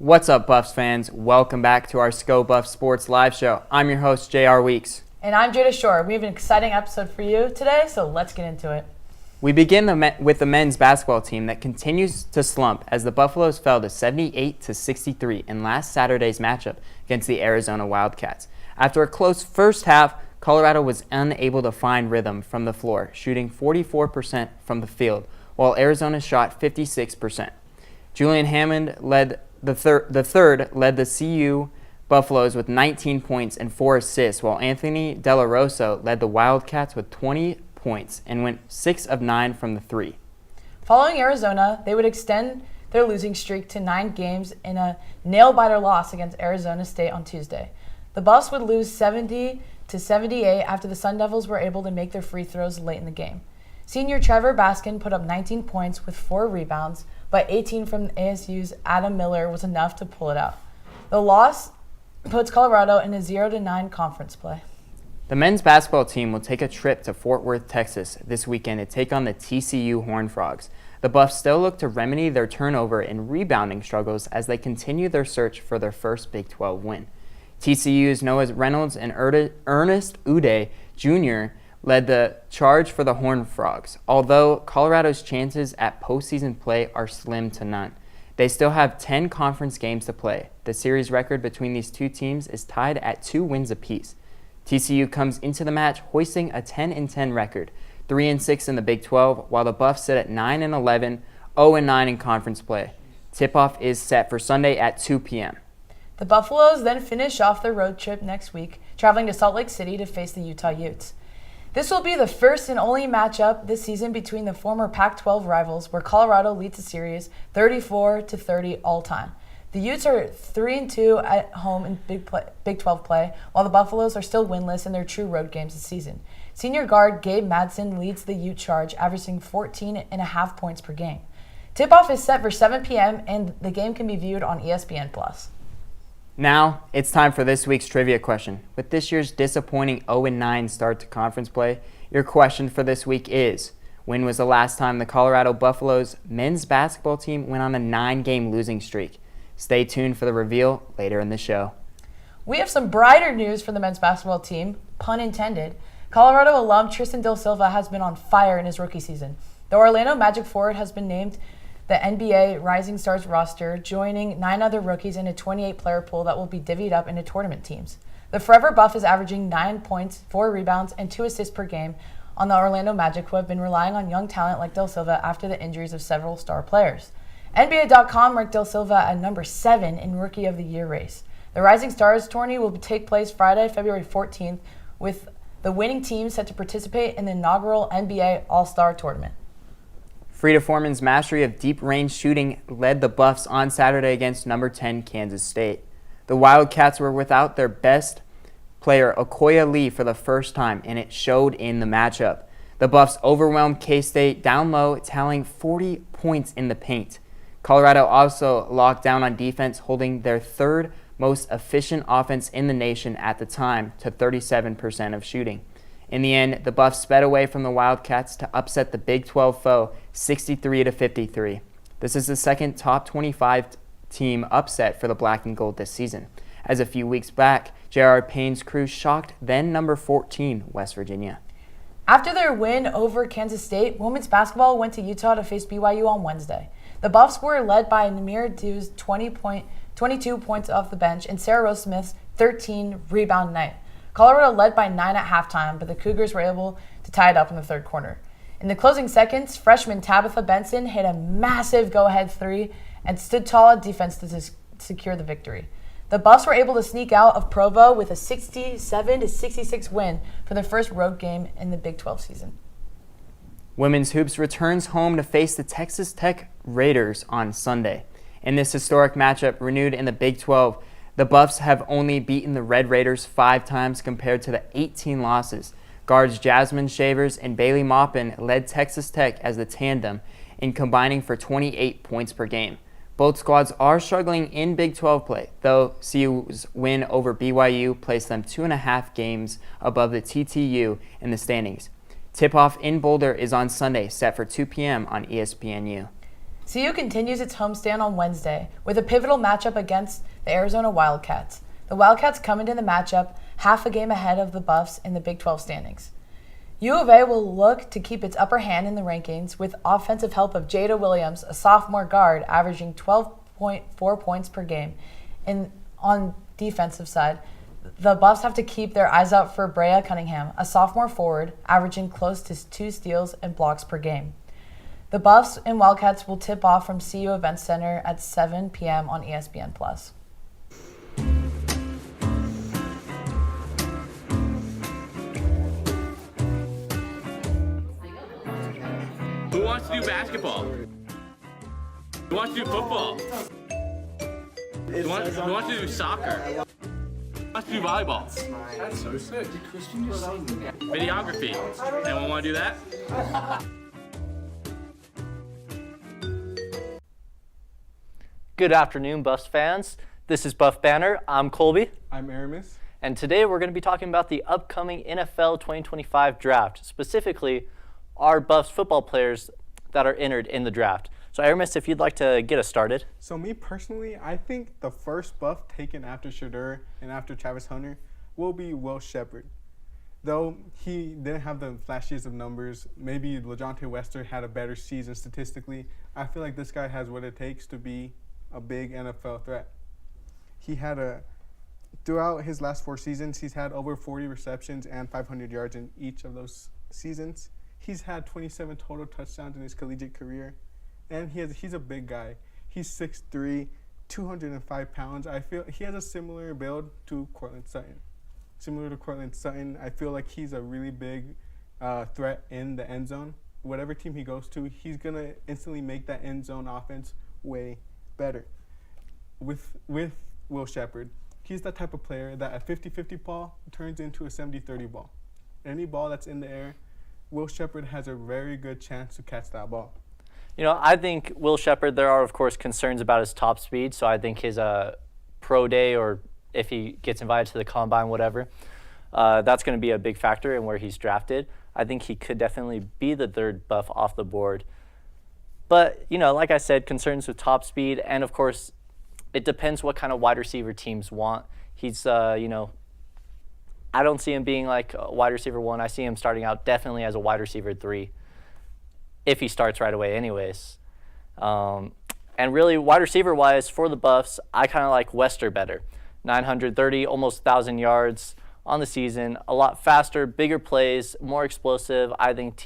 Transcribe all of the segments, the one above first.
What's up, Buffs fans? Welcome back to our Sko Buff Sports live show. I'm your host, JR Weeks. And I'm Jada Shore. We have an exciting episode for you today, so let's get into it. We begin with the men's basketball team that continues to slump as the Buffaloes fell to 78-63 in last Saturday's matchup against the Arizona Wildcats. After a close first half, Colorado was unable to find rhythm from the floor, shooting 44% from the field, while Arizona shot 56%. Julian Hammond led the third led the CU Buffaloes with 19 points and 4 assists, while Anthony De La Rosa led the Wildcats with 20 points and went 6 of 9 from the three. Following Arizona, they would extend their losing streak to 9 games in a nail-biter loss against Arizona State on Tuesday. The Buffs would lose 70-78 after the Sun Devils were able to make their free throws late in the game. Senior Trevor Baskin put up 19 points with 4 rebounds, but 18 from ASU's Adam Miller was enough to pull it out. The loss puts Colorado in a 0-9 conference play. The men's basketball team will take a trip to Fort Worth, Texas this weekend to take on the TCU Horned Frogs. The Buffs still look to remedy their turnover and rebounding struggles as they continue their search for their first Big 12 win. TCU's Noah Reynolds and Ernest Udeh Jr. led the charge for the Horned Frogs, although Colorado's chances at postseason play are slim to none. They still have 10 conference games to play. The series record between these two teams is tied at 2 wins apiece. TCU comes into the match hoisting a 10-10 record, 3-6 in the Big 12, while the Buffs sit at 9-11, 0-9 in conference play. Tip-off is set for Sunday at 2 p.m. The Buffaloes then finish off their road trip next week, traveling to Salt Lake City to face the Utah Utes. This will be the first and only matchup this season between the former Pac-12 rivals, where Colorado leads the series 34-30 all-time. The Utes are 3-2 at home in Big 12 play, while the Buffaloes are still winless in their true road games this season. Senior guard Gabe Madsen leads the Ute charge, averaging 14.5 points per game. Tip-off is set for 7 p.m., and the game can be viewed on ESPN+. Now, it's time for this week's trivia question. With this year's disappointing 0-9 start to conference play, your question for this week is, when was the last time the Colorado Buffaloes men's basketball team went on a 9-game losing streak? Stay tuned for the reveal later in the show. We have some brighter news for the men's basketball team, pun intended. Colorado alum Tristan Del Silva has been on fire in his rookie season. The Orlando Magic forward has been named the NBA Rising Stars roster, joining 9 other rookies in a 28-player pool that will be divvied up into tournament teams. The Forever Buff is averaging 9 points, 4 rebounds, and 2 assists per game on the Orlando Magic, who have been relying on young talent like Del Silva after the injuries of several star players. NBA.com ranked Del Silva at number 7 in Rookie of the Year race. The Rising Stars tourney will take place Friday, February 14th, with the winning team set to participate in the inaugural NBA All-Star Tournament. Frida Foreman's mastery of deep-range shooting led the Buffs on Saturday against number 10 Kansas State. The Wildcats were without their best player, Okoye Lee, for the first time, and it showed in the matchup. The Buffs overwhelmed K-State down low, tallying 40 points in the paint. Colorado also locked down on defense, holding their third most efficient offense in the nation at the time to 37% of shooting. In the end, the Buffs sped away from the Wildcats to upset the Big 12 foe 63-53. This is the second top 25 team upset for the Black and Gold this season, as a few weeks back, J.R. Payne's crew shocked then number 14 West Virginia. After their win over Kansas State, women's basketball went to Utah to face BYU on Wednesday. The Buffs were led by Namir Dew's 22 points off the bench and Sarah Rose Smith's 13-rebound night. Colorado led by 9 at halftime, but the Cougars were able to tie it up in the third quarter. In the closing seconds, freshman Tabitha Benson hit a massive go-ahead 3 and stood tall at defense to secure the victory. The Buffs were able to sneak out of Provo with a 67-66 win for their first road game in the Big 12 season. Women's Hoops returns home to face the Texas Tech Raiders on Sunday. In this historic matchup renewed in the Big 12, the Buffs have only beaten the Red Raiders 5 times compared to the 18 losses. Guards Jasmine Shavers and Bailey Maupin led Texas Tech as the tandem in combining for 28 points per game. Both squads are struggling in Big 12 play, though CU's win over BYU placed them 2.5 games above the TTU in the standings. Tip-off in Boulder is on Sunday, set for 2 p.m. on ESPNU. CU continues its homestand on Wednesday with a pivotal matchup against the Arizona Wildcats. The Wildcats come into the matchup half a game ahead of the Buffs in the Big 12 standings. U of A will look to keep its upper hand in the rankings with offensive help of Jada Williams, a sophomore guard, averaging 12.4 points per game. And on defensive side, the Buffs have to keep their eyes out for Brea Cunningham, a sophomore forward, averaging close to 2 steals and blocks per game. The Buffs and Wildcats will tip off from CU Events Center at 7 p.m. on ESPN+. Who wants to do basketball? Who wants to do football? Who wants to do soccer? Who wants to do volleyball? That's so sick. Did Christian just say that? Videography. Anyone want to do that? Good afternoon, Buffs fans. This is Buff Banner. I'm Colby. I'm Aramis. And today we're going to be talking about the upcoming NFL 2025 draft, specifically our Buffs football players that are entered in the draft. So Aramis, if you'd like to get us started. So me personally, I think the first Buff taken after Shedeur and after Travis Hunter will be Will Sheppard. Though he didn't have the flashiest of numbers, maybe LaJohntay Wester had a better season statistically. I feel like this guy has what it takes to be a big NFL threat. He had throughout his last 4 seasons, he's had over 40 receptions and 500 yards in each of those seasons. He's had 27 total touchdowns in his collegiate career, and he's a big guy. He's 6'3", 205 pounds. I feel he has a similar build to Courtland Sutton. Similar to Courtland Sutton, I feel like he's a really big threat in the end zone. Whatever team he goes to, he's going to instantly make that end zone offense way better. With Will Sheppard, he's that type of player that a 50-50 ball turns into a 70-30 ball. Any ball that's in the air, Will Sheppard has a very good chance to catch that ball. You know, I think Will Sheppard, there are, of course, concerns about his top speed, so I think his pro day or if he gets invited to the combine, whatever, that's going to be a big factor in where he's drafted. I think he could definitely be the third Buff off the board. But, you know, like I said, concerns with top speed, and, of course, it depends what kind of wide receiver teams want. He's, I don't see him being like a wide receiver 1. I see him starting out definitely as a wide receiver 3 if he starts right away anyways. And really, wide receiver-wise, for the Buffs, I kind of like Wester better. 930, almost 1,000 yards on the season, a lot faster, bigger plays, more explosive. I think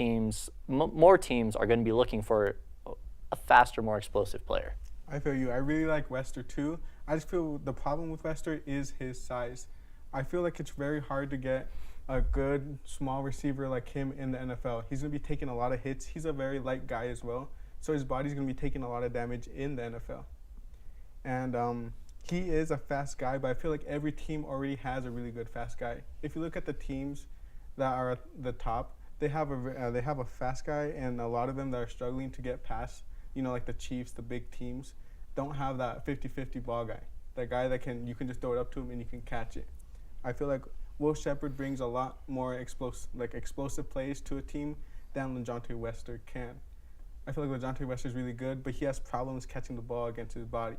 more teams are going to be looking for a faster, more explosive player. I feel you. I really like Wester too. I just feel the problem with Wester is his size. I feel like it's very hard to get a good small receiver like him in the NFL. He's going to be taking a lot of hits. He's a very light guy as well, so his body's going to be taking a lot of damage in the NFL. And he is a fast guy, but I feel like every team already has a really good fast guy. If you look at the teams that are at the top, they have a fast guy, and a lot of them that are struggling to get past, like the Chiefs, the big teams, don't have that 50-50 ball guy. That guy that you can just throw it up to him and you can catch it. I feel like Will Sheppard brings a lot more explosive plays to a team than LaJohntay Wester can. I feel like LaJohntay Wester is really good, but he has problems catching the ball against his body.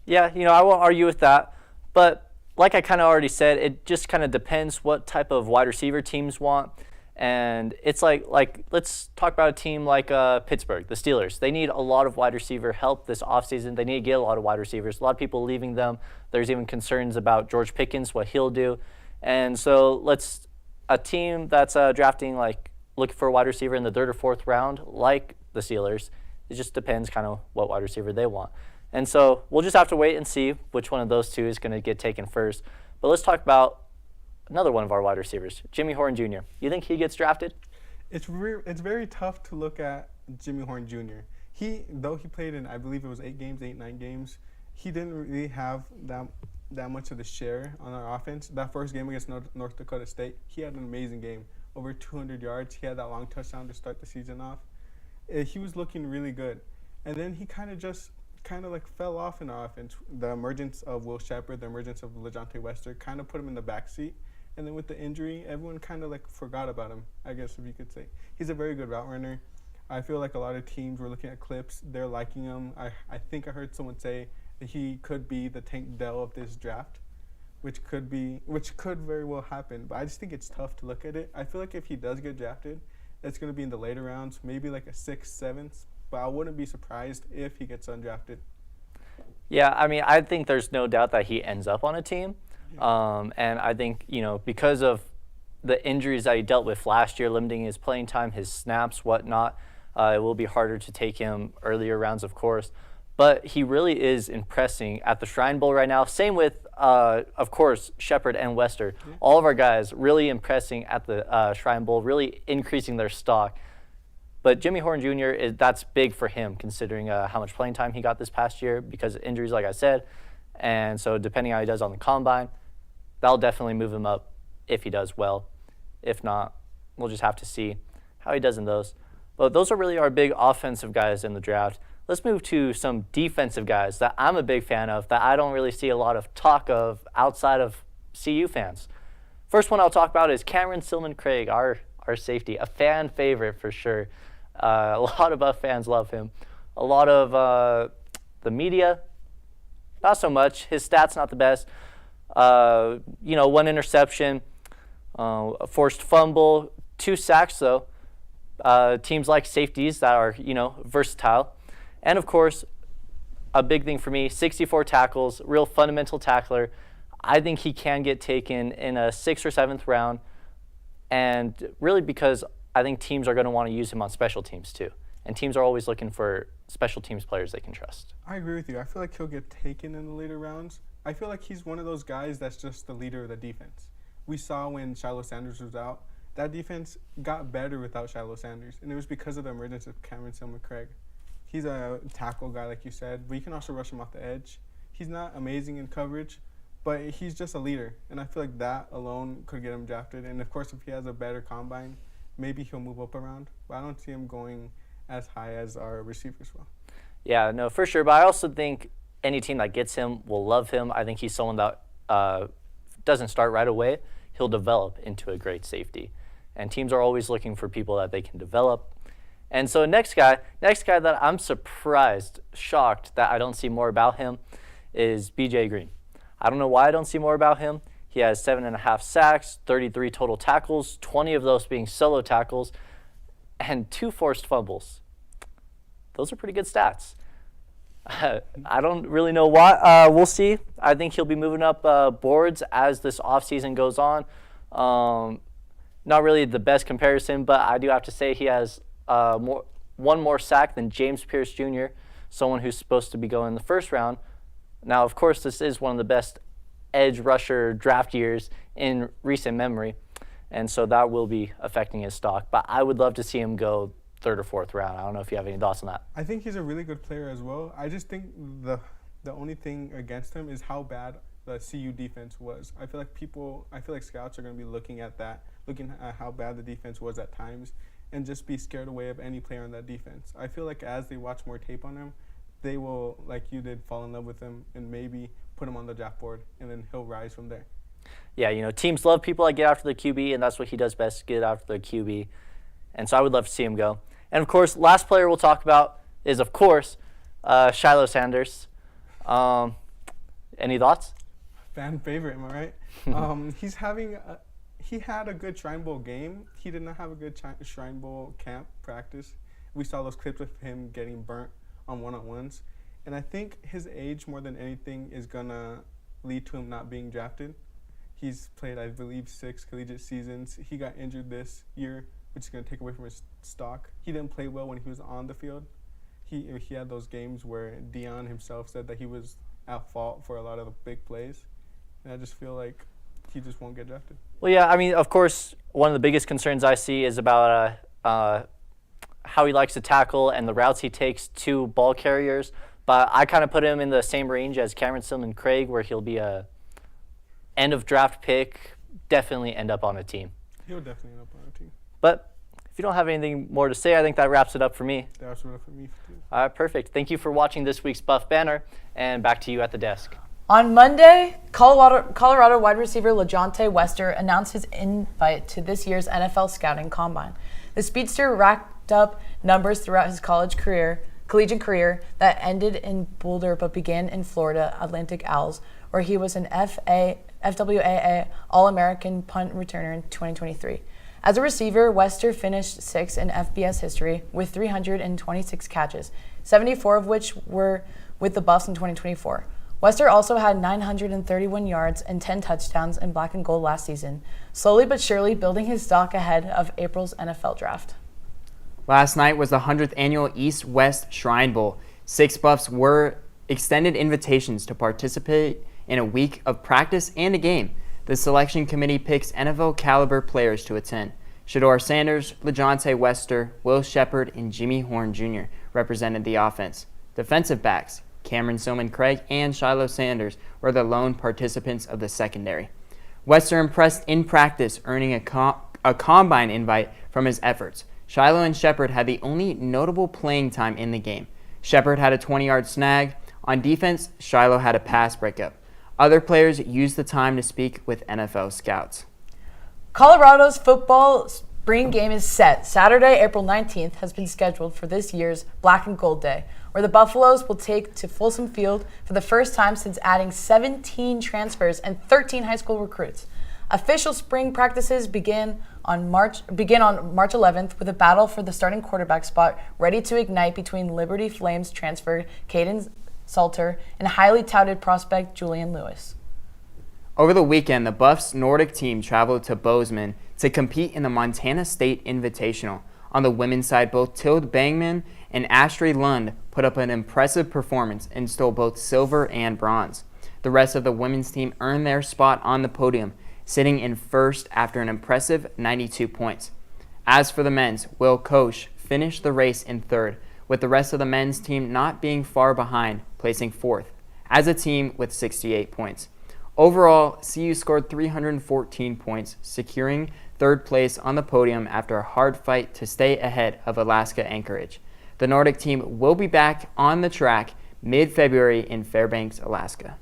Yeah, I won't argue with that. But like I kind of already said, it just kind of depends what type of wide receiver teams want. And it's like let's talk about a team like Pittsburgh, the Steelers. They need a lot of wide receiver help this offseason. They need to get a lot of wide receivers. A lot of people leaving them. There's even concerns about George Pickens, what he'll do. And so a team that's drafting, looking for a wide receiver in the 3rd or 4th round, like the Steelers, it just depends kind of what wide receiver they want. And so we'll just have to wait and see which one of those two is going to get taken first. But let's talk about another one of our wide receivers, Jimmy Horn Jr. You think he gets drafted? It's very tough to look at Jimmy Horn Jr. Though he played in, I believe it was 9 games, he didn't really have that much of the share on our offense. That first game against North Dakota State, he had an amazing game. Over 200 yards. He had that long touchdown to start the season off. He was looking really good. And then he kind of fell off in our offense. The emergence of Will Sheppard, the emergence of LaJohntay Wester kind of put him in the backseat. And then with the injury, everyone kind of forgot about him, I guess if you could say. He's a very good route runner. I feel like a lot of teams were looking at clips. They're liking him. I think I heard someone say that he could be the Tank Dell of this draft, which could very well happen. But I just think it's tough to look at it. I feel like if he does get drafted, it's going to be in the later rounds, maybe like a 6th, 7th. But I wouldn't be surprised if he gets undrafted. Yeah, I mean, I think there's no doubt that he ends up on a team. And I think, because of the injuries that he dealt with last year, limiting his playing time, his snaps, whatnot, it will be harder to take him earlier rounds, of course. But he really is impressing at the Shrine Bowl right now. Same with, of course, Shepard and Wester. Yeah. All of our guys really impressing at the Shrine Bowl, really increasing their stock. But Jimmy Horn Jr., that's big for him, considering how much playing time he got this past year because of injuries, like I said. And so depending on how he does on the combine, that'll definitely move him up if he does well. If not, we'll just have to see how he does in those. But those are really our big offensive guys in the draft. Let's move to some defensive guys that I'm a big fan of that I don't really see a lot of talk of outside of CU fans. First one I'll talk about is Cameron Stillman-Craig, our safety, a fan favorite for sure. A lot of Buff fans love him. A lot of the media, not so much. His stats not the best. 1 interception, a forced fumble, 2 sacks though. Teams like safeties that are, versatile. And of course, a big thing for me, 64 tackles, real fundamental tackler. I think he can get taken in a 6th or 7th round. And really because I think teams are going to want to use him on special teams too. And teams are always looking for special teams players they can trust. I agree with you. I feel like he'll get taken in the later rounds. I feel like he's one of those guys that's just the leader of the defense. We saw when Shiloh Sanders was out, that defense got better without Shiloh Sanders. And it was because of the emergence of Cameron Stillman-Craig. He's a tackle guy, like you said, but you can also rush him off the edge. He's not amazing in coverage, but he's just a leader. And I feel like that alone could get him drafted. And of course, if he has a better combine, maybe he'll move up around. But I don't see him going as high as our receivers will. Yeah, no, for sure. But I also think any team that gets him will love him. I think he's someone that doesn't start right away. He'll develop into a great safety. And teams are always looking for people that they can develop. And so next guy that I'm surprised, shocked that I don't see more about him is BJ Green. I don't know why I don't see more about him. He has 7.5 sacks, 33 total tackles, 20 of those being solo tackles, and 2 forced fumbles. Those are pretty good stats. I don't really know why. We'll see. I think he'll be moving up boards as this offseason goes on. Not really the best comparison, but I do have to say he has one more sack than James Pierce Jr., someone who's supposed to be going in the first round. Now, of course, this is one of the best edge rusher draft years in recent memory, and so that will be affecting his stock. But I would love to see him go 3rd or 4th round. I don't know if you have any thoughts on that. I think he's a really good player as well. I just think the only thing against him is how bad the CU defense was. I feel like scouts are going to be looking at how bad the defense was at times and just be scared away of any player on that defense. I feel like as they watch more tape on him, they will, like you did, fall in love with him and maybe put him on the draft board, and then he'll rise from there. Yeah, teams love people that get after the QB, and that's what he does best, get after the QB. And so I would love to see him go. And, of course, last player we'll talk about is, of course, Shiloh Sanders. Any thoughts? Fan favorite, am I right? He had a good Shrine Bowl game. He did not have a good Shrine Bowl camp practice. We saw those clips of him getting burnt on one-on-ones. And I think his age, more than anything, is going to lead to him not being drafted. He's played, I believe, 6 collegiate seasons. He got injured this year, which is going to take away from his stock. He didn't play well when he was on the field. He had those games where Dion himself said that he was at fault for a lot of the big plays. And I just feel like he just won't get drafted. Well, yeah, I mean, of course, one of the biggest concerns I see is about how he likes to tackle and the routes he takes to ball carriers. But I kind of put him in the same range as Cameron Stillman-Craig, where he'll be a end-of-draft pick, definitely end up on a team. He'll definitely end up on a team. But if you don't have anything more to say, I think that wraps it up for me. That wraps it up for me, too. All right, perfect. Thank you for watching this week's Buff Banner, and back to you at the desk. On Monday, Colorado wide receiver LeJontay Wester announced his invite to this year's NFL Scouting Combine. The speedster racked up numbers throughout his collegiate career that ended in Boulder but began in Florida Atlantic Owls, where he was an FWAA All-American punt returner in 2023. As a receiver, Wester finished 6th in FBS history with 326 catches, 74 of which were with the Buffs in 2024. Wester also had 931 yards and 10 touchdowns in black and gold last season, slowly but surely building his stock ahead of April's NFL draft. Last night was the 100th annual East-West Shrine Bowl. 6 Buffs were extended invitations to participate in a week of practice and a game. The selection committee picks NFL caliber players to attend. Shedeur Sanders, LeJohntay Wester, Will Sheppard, and Jimmy Horn Jr. represented the offense. Defensive backs, Cameron Silman-Craig and Shiloh Sanders were the lone participants of the secondary. Wester impressed in practice, earning a combine invite from his efforts. Shiloh and Sheppard had the only notable playing time in the game. Sheppard had a 20-yard snag. On defense, Shiloh had a pass breakup. Other players used the time to speak with NFL scouts. Colorado's football spring game is set. Saturday, April 19th, has been scheduled for this year's Black and Gold Day, where the Buffaloes will take to Folsom Field for the first time since adding 17 transfers and 13 high school recruits. Official spring practices begin on March 11th with a battle for the starting quarterback spot ready to ignite between Liberty Flames transfer Caden Salter and highly touted prospect Julian Lewis. Over the weekend, the Buffs Nordic team traveled to Bozeman to compete in the Montana State Invitational. On the women's side, both Tilde Bangman and Astrid Lund put up an impressive performance and stole both silver and bronze. The rest of the women's team earned their spot on the podium, sitting in first after an impressive 92 points. As for the men's, Will Koch finished the race in third, with the rest of the men's team not being far behind, placing fourth, as a team with 68 points. Overall, CU scored 314 points, securing third place on the podium after a hard fight to stay ahead of Alaska Anchorage. The Nordic team will be back on the track mid-February in Fairbanks, Alaska.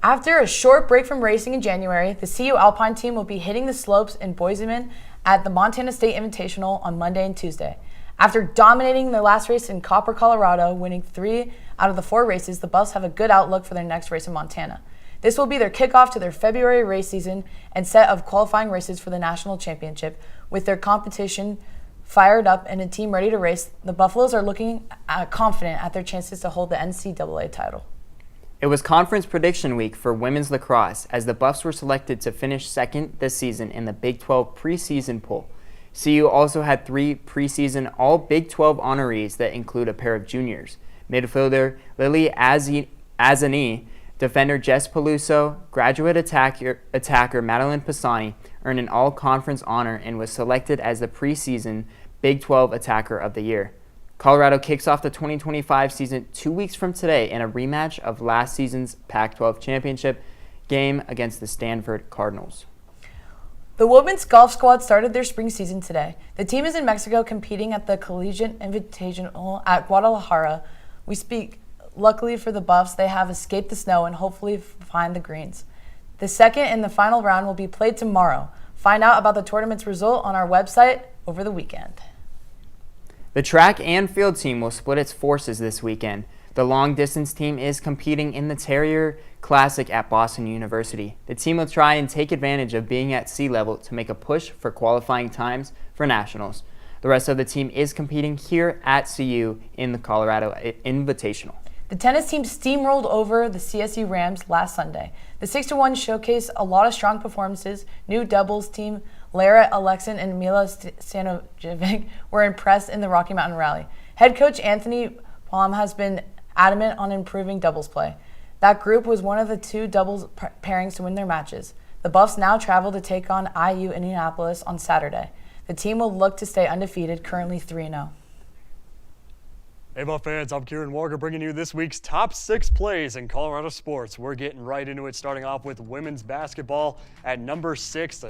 After a short break from racing in January, the CU Alpine team will be hitting the slopes in Bozeman at the Montana State Invitational on Monday and Tuesday. After dominating their last race in Copper, Colorado, winning 3 out of the 4 races, the Buffs have a good outlook for their next race in Montana. This will be their kickoff to their February race season and set of qualifying races for the national championship. With their competition fired up and a team ready to race, the Buffaloes are looking confident at their chances to hold the NCAA title. It was conference prediction week for women's lacrosse as the Buffs were selected to finish second this season in the Big 12 preseason poll. CU also had 3 preseason all Big 12 honorees that include a pair of juniors. Midfielder Lily Azani, defender Jess Peluso, graduate attacker Madeline Pisani earned an all-conference honor and was selected as the preseason Big 12 Attacker of the Year. Colorado kicks off the 2025 season 2 weeks from today in a rematch of last season's Pac-12 championship game against the Stanford Cardinals. The women's golf squad started their spring season today. The team is in Mexico competing at the Collegiate Invitational at Guadalajara. Luckily for the Buffs, they have escaped the snow and hopefully find the greens. The second and the final round will be played tomorrow. Find out about the tournament's result on our website over the weekend. The track and field team will split its forces this weekend. The long-distance team is competing in the Terrier Classic at Boston University. The team will try and take advantage of being at sea level to make a push for qualifying times for nationals. The rest of the team is competing here at CU in the Colorado Invitational. The tennis team steamrolled over the CSU Rams last Sunday. The 6-1 showcased a lot of strong performances. New doubles team Lara Alexin and Mila Stanojevic were impressed in the Rocky Mountain Rally. Head coach Anthony Palm has been adamant on improving doubles play. That group was one of the 2 doubles pairings to win their matches. The Buffs now travel to take on IU Indianapolis on Saturday. The team will look to stay undefeated, currently 3-0. Hey Buff fans, I'm Kieran Walker bringing you this week's top 6 plays in Colorado sports. We're getting right into it, starting off with women's basketball at number 6.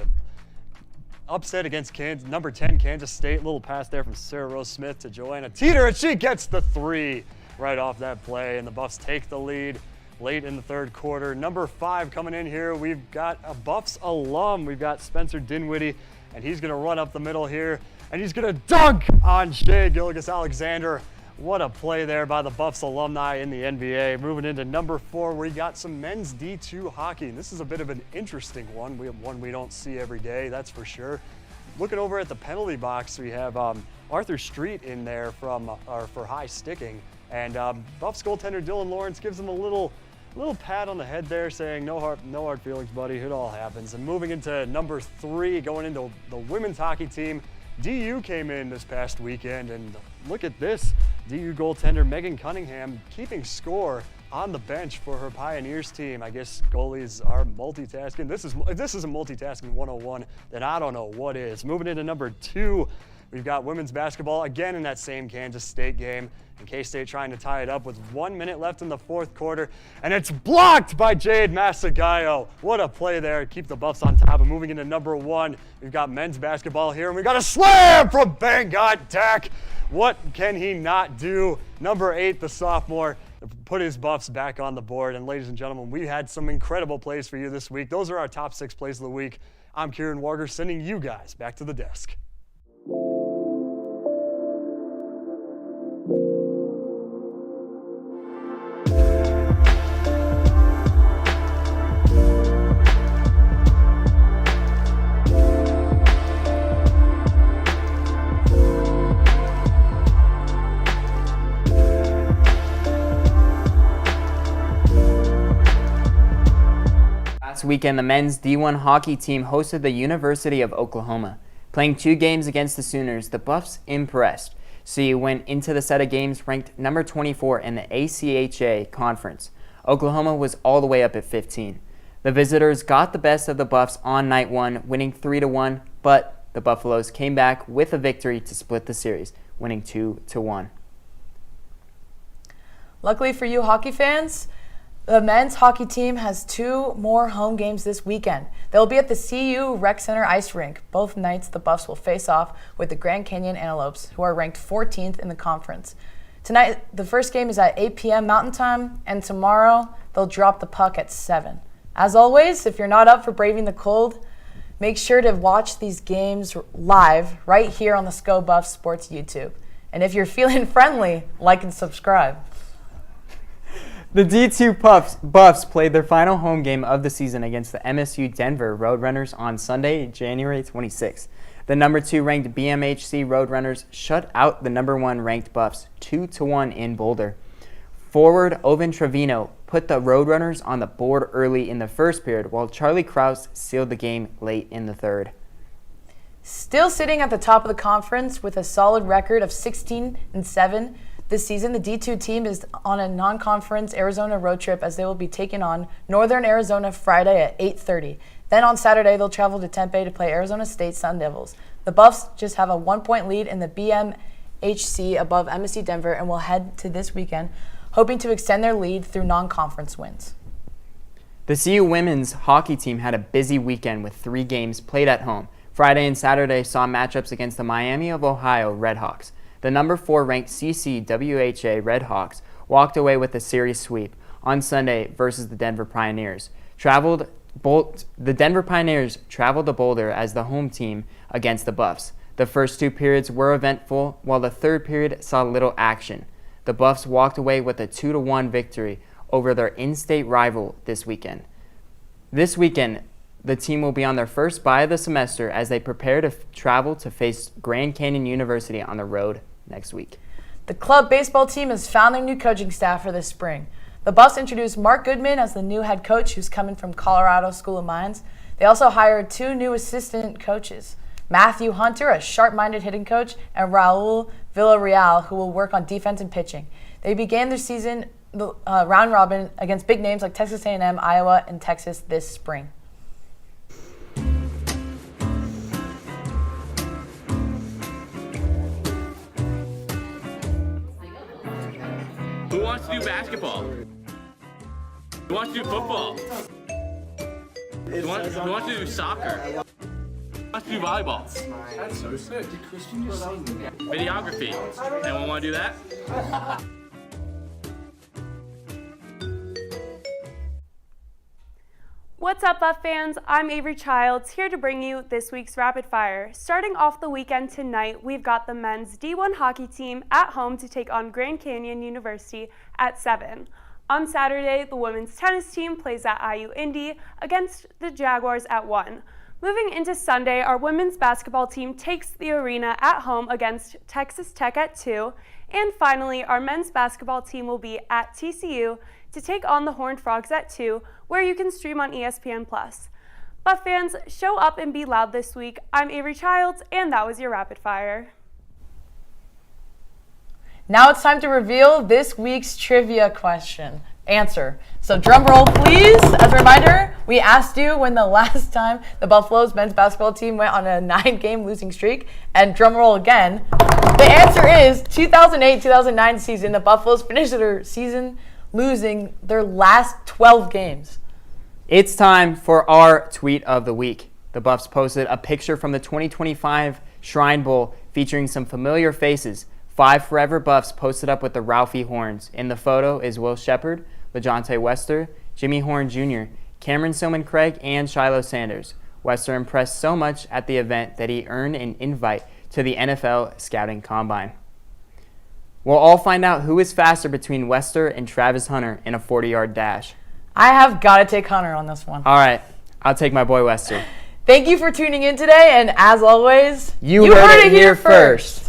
Upset against number 10 Kansas State. Little pass there from Sarah Rose Smith to Joanna Teeter, and she gets the 3 right off that play, and the Buffs take the lead late in the third quarter. Number 5 coming in here, we've got a Buffs alum. We've got Spencer Dinwiddie, and he's going to run up the middle here and he's going to dunk on Shea Gilgeous-Alexander. What a play there by the Buffs alumni in the NBA. Moving into number 4, we got some men's D2 hockey. And this is a bit of an interesting one. We have one we don't see every day, that's for sure. Looking over at the penalty box, we have Arthur Street in there for high sticking. And Buffs goaltender Dylan Lawrence gives him a little pat on the head there, saying no hard feelings, buddy, it all happens. And moving into number 3, going into the women's hockey team, DU came in this past weekend, and look at this. DU goaltender Megan Cunningham keeping score on the bench for her Pioneers team. I guess goalies are multitasking. If this isn't multitasking 101, then I don't know what is. Moving into number 2, we've got women's basketball again in that same Kansas State game. And K-State trying to tie it up with 1 minute left in the 4th quarter. And it's blocked by Jade Masagayo. What a play there. Keep the Buffs on top. And moving into number 1, we've got men's basketball here. And we've got a slam from Bangot Dak. What can he not do? Number 8, the sophomore, put his Buffs back on the board. And ladies and gentlemen, we had some incredible plays for you this week. Those are our top 6 plays of the week. I'm Kieran Warger, sending you guys back to the desk. Last weekend, the men's D1 hockey team hosted the University of Oklahoma. Playing 2 games against the Sooners, the Buffs impressed. CU went into the set of games ranked number 24 in the ACHA conference. Oklahoma was all the way up at 15. The visitors got the best of the Buffs on night 1, winning 3-1, but the Buffaloes came back with a victory to split the series, winning 2-1. Luckily for you hockey fans, the men's hockey team has 2 more home games this weekend. They'll be at the CU Rec Center Ice Rink. Both nights, the Buffs will face off with the Grand Canyon Antelopes, who are ranked 14th in the conference. Tonight, the first game is at 8 p.m. Mountain Time, and tomorrow, they'll drop the puck at 7. As always, if you're not up for braving the cold, make sure to watch these games live right here on the SCO Buffs Sports YouTube. And if you're feeling friendly, like and subscribe. The D2 Buffs played their final home game of the season against the MSU Denver Roadrunners on Sunday, January 26th. The number 2 ranked BMHC Roadrunners shut out the number 1 ranked Buffs 2-1 in Boulder. Forward Oven Trevino put the Roadrunners on the board early in the first period, while Charlie Krause sealed the game late in the 3rd. Still sitting at the top of the conference with a solid record of 16-7 this season, the D2 team is on a non-conference Arizona road trip as they will be taking on Northern Arizona Friday at 8:30. Then on Saturday, they'll travel to Tempe to play Arizona State Sun Devils. The Buffs just have a 1-point lead in the BMHC above MSU Denver and will head to this weekend, hoping to extend their lead through non-conference wins. The CU women's hockey team had a busy weekend with 3 games played at home. Friday and Saturday saw matchups against the Miami of Ohio Redhawks. The number 4 ranked CCWHA Redhawks walked away with a series sweep on Sunday versus the Denver Pioneers. The Denver Pioneers traveled to Boulder as the home team against the Buffs. The first 2 periods were eventful, while the 3rd period saw little action. The Buffs walked away with a 2-1 victory over their in-state rival this weekend. This weekend, the team will be on their first bye of the semester as they prepare to travel to face Grand Canyon University on the road next week. The club baseball team has found their new coaching staff for this spring. The Buffs introduced Mark Goodman as the new head coach, who's coming from Colorado School of Mines. They also hired 2 new assistant coaches, Matthew Hunter, a sharp-minded hitting coach, and Raul Villarreal, who will work on defense and pitching. They began their season round robin against big names like Texas A&M, Iowa, and Texas this spring. Who wants to do basketball? Who wants to do football? Who wants to do soccer? Who wants to do volleyball? That's so sick. Did Christian just say videography? Anyone want to do that? What's up, Buff fans? I'm Avery Childs, here to bring you this week's Rapid Fire. Starting off the weekend tonight, we've got the men's D1 hockey team at home to take on Grand Canyon University at 7. On Saturday, the women's tennis team plays at IU Indy against the Jaguars at 1. Moving into Sunday, our women's basketball team takes the arena at home against Texas Tech at 2. And finally, our men's basketball team will be at TCU to take on the Horned Frogs at 2, where you can stream on ESPN+. Buff fans, show up and be loud this week. I'm Avery Childs, and that was your Rapid Fire. Now it's time to reveal this week's trivia answer. So drum roll, please. As a reminder, we asked you when the last time the Buffalo's men's basketball team went on a 9-game losing streak. And drum roll again. The answer is 2008-2009 season. The Buffaloes finished their season losing their last 12 games. It's time for our tweet of the week. The Buffs posted a picture from the 2025 Shrine Bowl featuring some familiar faces. 5 Forever Buffs posted up with the Ralphie Horns. In the photo is Will Sheppard, LaJohntay Wester, Jimmy Horn Jr., Cameron Silman Craig, and Shiloh Sanders. Wester impressed so much at the event that he earned an invite to the NFL Scouting Combine. We'll all find out who is faster between Wester and Travis Hunter in a 40-yard dash. I have got to take Hunter on this one. All right, I'll take my boy Wester. Thank you for tuning in today, and as always, You heard it here first.